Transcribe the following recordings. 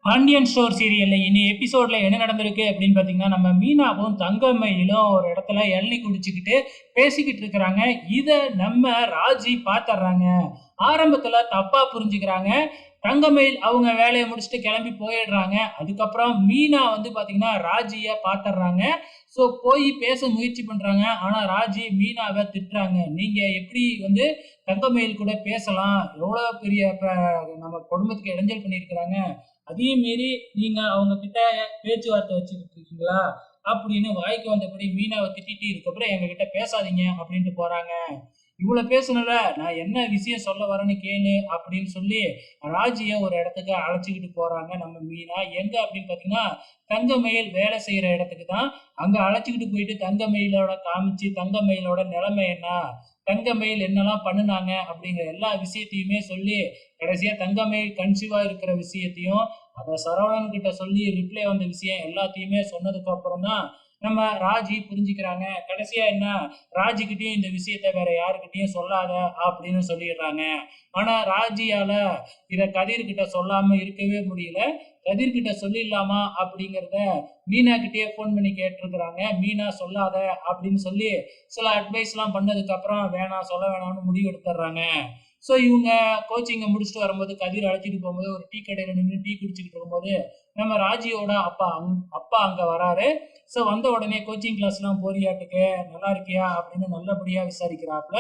Pandian store சீரியல்ல இனி எபிசோட்ல என்ன நடந்திருக்கு அப்படின்னு பாத்தீங்கன்னா, நம்ம மீனாவும் தங்கமயிலும் ஒரு இடத்துல இளநீ குடிச்சுக்கிட்டு பேசிக்கிட்டு இருக்கிறாங்க. இத நம்ம ராஜி பாத்துர்றாங்க. ஆரம்பத்துல தப்பா புரிஞ்சுக்கிறாங்க. தங்கமயில் அவங்க வேலைய முடிச்சுட்டு கிளம்பி போயிடுறாங்க. அதுக்கப்புறம் மீனா வந்து பாத்தீங்கன்னா, ராஜிய பாத்துர்றாங்க. போய் பேச முயற்சி பண்றாங்க. ஆனா ராஜி மீனாவ திட்டுறாங்க. நீங்க எப்படி வந்து தங்கமயில் கூட பேசலாம்? எவ்வளவு பெரிய நம்ம குடும்பத்துக்கு இடைஞ்சல் பண்ணியிருக்கிறாங்க. அதையும் மீறி நீங்க அவங்க கிட்ட பேச்சுவார்த்தை வச்சுக்கிட்டு இருக்கீங்களா அப்படின்னு வாய்க்கு வந்தபடி மீனாவை திட்டிட்டு இதுக்கப்புறம் எங்க கிட்ட பேசாதீங்க அப்படின்ட்டு போறாங்க. இவ்வளவு பேசுனல நான் என்ன விஷயம் சொல்ல வரேன்னு கேளு அப்படின்னு சொல்லி ராஜிய ஒரு இடத்துக்கு அழைச்சிக்கிட்டு போறாங்க நம்ம மீனா. எங்க அப்படின்னு பாத்தீங்கன்னா, தங்கமயில் வேலை செய்யற இடத்துக்கு தான். அங்க அழைச்சிக்கிட்டு போயிட்டு தங்கமயிலோட காமிச்சு தங்கமயிலோட நிலைமை என்ன, தங்கமயில் என்னெல்லாம் பண்ணுனாங்க அப்படிங்கிற எல்லா விஷயத்தையுமே சொல்லி கடைசியா தங்கமயில் கன்சீவா இருக்கிற விஷயத்தையும் அத சரவணன் கிட்ட சொல்லி ரிப்ளை வந்த விஷயம் எல்லாத்தையுமே சொன்னதுக்கு அப்புறம் தான் நம்ம ராஜி புரிஞ்சுக்கிறாங்க. கடைசியா என்ன, ராஜி கிட்டயும் இந்த விஷயத்த வேற யாருக்கிட்டயும் சொல்லாத அப்படின்னு சொல்லிடுறாங்க. ஆனா ராஜியால இத கதிர் கிட்ட சொல்லாம இருக்கவே முடியல. கதிர் கிட்ட சொல்லிடலாமா அப்படிங்கிறத மீனா கிட்டயே போன் பண்ணி கேட்டிருக்கிறாங்க. மீனா சொல்லாத அப்படின்னு சொல்லி சில அட்வைஸ் எல்லாம் பண்ணதுக்கு அப்புறம் வேணாம் சொல்ல வேணாம்னு முடிவு எடுத்துறாங்க. இவங்க கோச்சிங்க முடிச்சுட்டு வரும்போது கதிர் அழைச்சிட்டு போகும்போது ஒரு டீ கடையில நின்று டீ குடிச்சுக்கிட்டு இருக்கும்போது நம்ம ராஜியோட அப்பா அங்க வராரு. வந்த உடனே கோச்சிங் கிளாஸ் எல்லாம் போறியாட்டுக்கு, நல்லா இருக்கியா அப்படின்னு நல்லபடியா விசாரிக்கிறாப்புல.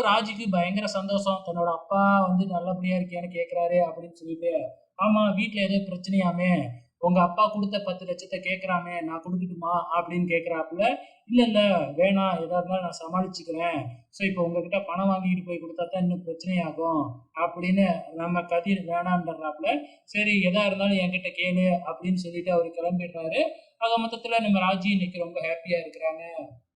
ராஜிக்கு பயங்கர சந்தோஷம். தன்னோட அப்பா வந்து நல்லபடியா இருக்கியான்னு கேக்குறாரு அப்படின்னு சொல்லிட்டு, ஆமா வீட்டுல ஏதோ பிரச்சனையாமே, உங்க அப்பா கொடுத்த 10 லட்சத்தை கேக்குறாமே, நான் கொடுக்கட்டுமா அப்படின்னு கேக்குறாப்புல. இல்ல இல்ல வேணாம், எதா இருந்தாலும் நான் சமாளிச்சுக்கிறேன். இப்போ உங்ககிட்ட பணம் வாங்கிட்டு போய் கொடுத்தா தான் இன்னும் பிரச்சனையாகும் அப்படின்னு நம்ம கதிர் வேணான்றாப்புல. சரி எதா இருந்தாலும் என்கிட்ட கேளு அப்படின்னு சொல்லிட்டு அவர் கிளம்பிடுறாரு. ஆக மொத்தத்துல நம்ம ராஜி இன்னைக்கு ரொம்ப ஹாப்பியா இருக்கிறாங்க.